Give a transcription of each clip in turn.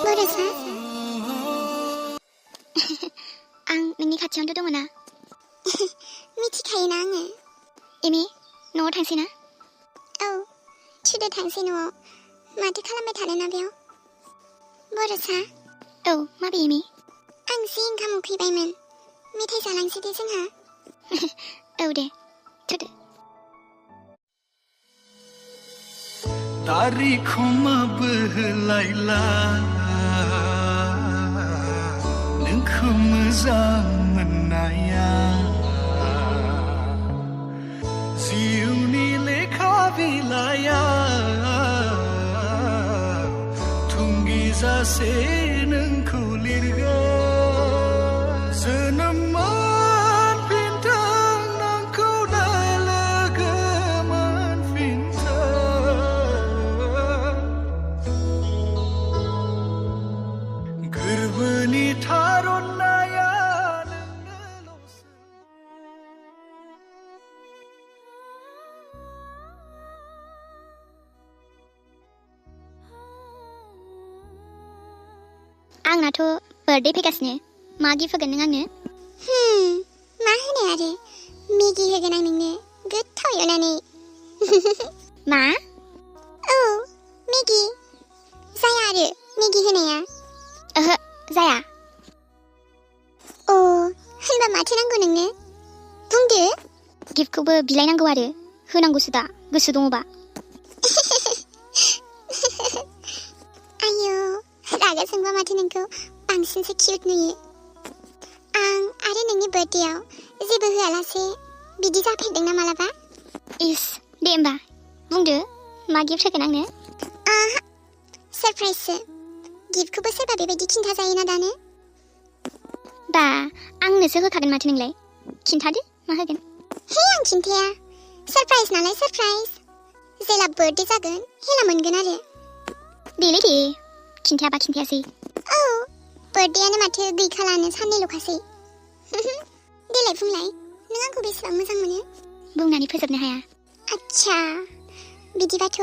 뭐라서? आं नोंनि खाथियावनो दङ ना? मिथिखायोना आङो। एमि, न'आव थांसै ना? औ, थुदो थांसै न'आव। माथो खालामबाय थानो ना बेयाव? बर'सा? औ, माबे एमि? आं जि ओंखाम उखैबायमोन। मेथाइ जालांसै दे जोंहा। औ दे, थुदो। तारिखमा बोहलायला नोंखौ मोजां मोननाया जिउनि लेखा बिलाइया थुंगिजासे नोंखौ लिरगोन जोनोम मोनफिनथों नोंखौ लोगो मोनफिनथों गोरबोनि थारनाया नोंनोल'सो आंनाथ' बार्थडे फैगासिनो मा गिफ्ट होगोन नों आंनो? मा होनो आरो मेगि होगोन आं नोंनो गोथाव एवनानै। मा? औ मेगि जाया आरो मेगि होनाया। ओहो जाया। अ होनबा माथो नांगौ नोंनो बुंदो। गिफ्टखौबो बिलायनांगौ आरो होनांगौसो दा गोसो दङबा। आयौ रागा जोंबा माथो नोंखौ बांसिनसो किउट नुयो। आं आरो नोंनि बार्थडेआव जेबो होआलासे बिदि जाफेरदों ना मालाबा? इस दे होमबा बुंदो मा गिफ्ट होगोन आंनो? सरप्राइजसो। गिफ्टखौबो सोरबा बेबायदि खिन्था जायोना दानो। बा आंनोसो होखागोन माथो नोंलाय। खिन्थादो मा होगोन? हे आं खिन्थाया। सरप्राइज नालाय सरप्राइज। जेला बार्थडे जागोन हेला मोनगोन आरो। देलै दे खिन्थायाबा खिन्थायासै। औ बार्थडेआनो माथो गैखालानो साननैल'खासै। देलाय बुंलाय नों आंखौ बेसेबां मोजां मोनो? बुंनानै फोजोबनो हाया। आच्छा बिदिबाथ'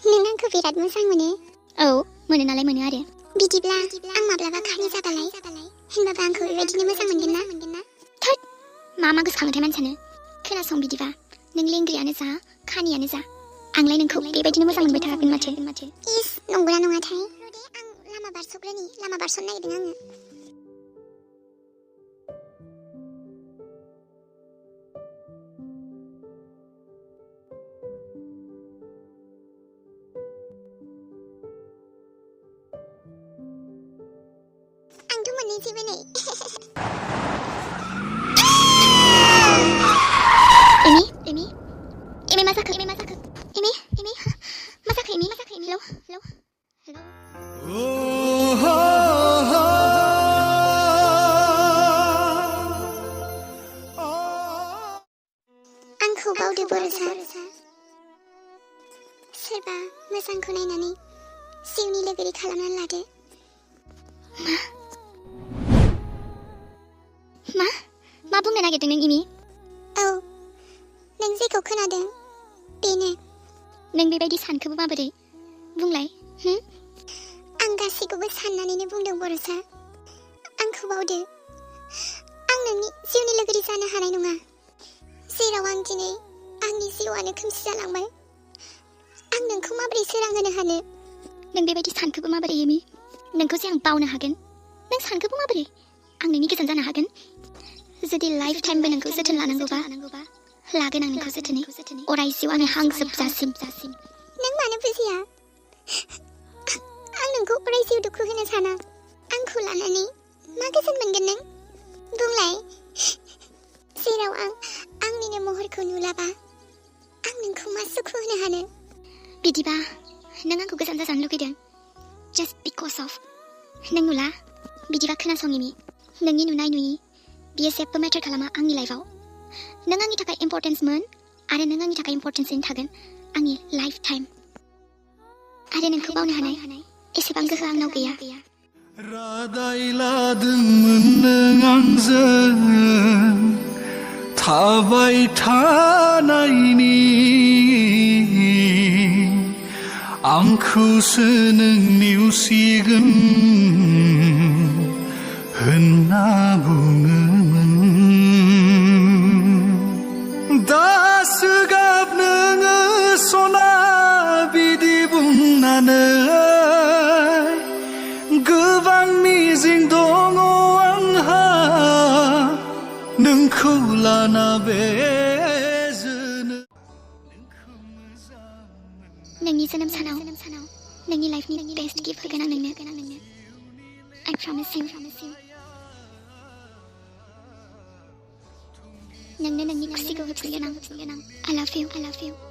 नों आंखौ बिराद मोजां मोनो? औ मोनो नालाय मोनो आरो। बिदिब्ला आं माब्लाबा खानि जाबालाय होनबाबा आंखौ बेबायदिनो मोजां मोनगोन ना? थोद मा गोसोखाङोथाय मानसियानो। खोनासं बिदिबा नों लेंग्रियानो जा खानियानो जा आंलाय नोंखौ बेबायदिनो मोजां मोनबाय थागोन माथो। इस नंगौना नङाथाय? दे आं लामा बारस'ग्रोनि लामा बारस'नो नागिरदों आङो। आंथ' मोननोसैबो नै। एमि मा जाखो? एमि मा जाखो? एमि मा जाखो? एमि हेलौ। आंखौ बावदो बर'सा। सोरबा मोजांखौ नायनानै जिउनि लोगोरि खालामनानै लादो। मा बुंनो नागिरदों नों एमि? औ नों जेखौ खोनादों बेनो। नों बेबायदि सानखोबो माबोरै बुंलाय? आं गासैखौबो साननानैनो बुंदों बर'सा। आंखौ बावदो। आं नोंनि जिउनि लोगोरि जानो हानाय नङा। जेराव आं दिनै आंनि जिउआनो खोमसि जालांबाय आं नोंखौ माबोरै सोरां होनो हानो? नों बेबायदि सानखोबो माबोरै एमि? नोंखौ जे आं बावनो हागोन नों सानखोबो माबोरै आं नोंनि गोजान जानो हागोन? जुदि लाइफ टाइमबो नोंखौ जोथोन लानांगौबा लागोन आं नोंखौ जोथोनै अराय जिउ आंनि हां जोबजासिम। नों मानो बुजिया? आं नोंखौ अराय जिउ दुखु होनो साना। आंखौ लानानै मा गोजोन मोनगोन नों? बुंलाय। जेराव आं आंनिनो महरखौ नुलाबा आं नोंखौ मा सुखु होनो हानो? बिदिबा नों आंखौ गोजान जाजानो लुगैदों just because of नों नुला? बिदिबा खोनासं एमि नोंनि नुनाय नुयि बियो जेबो मेटार खालामा आंनि लाइफआव। नों आंनि थाखाय इम्परटेन्समोन आरो नों आंनि थाखाय इम्परटेन्सैनो थागोन आंनि लाइफ टाइम। आरो नोंखौ बावनो हानाय एसेबां गोहो आंनाव गैया। रादाय लादोंमोन नों आंजों थाबाय थानायनि आंखौसो नों नेवसिगोन मिजिं दङ आंहा नोंखौ लाना बे नोंनि जोनोम सानाव नोंनि लाइफनि बेस्ट गिफ्ट होगोन आं नोंनो I promise you नोंनो नोंनि खुसिखौ होफिनगोन आं I love you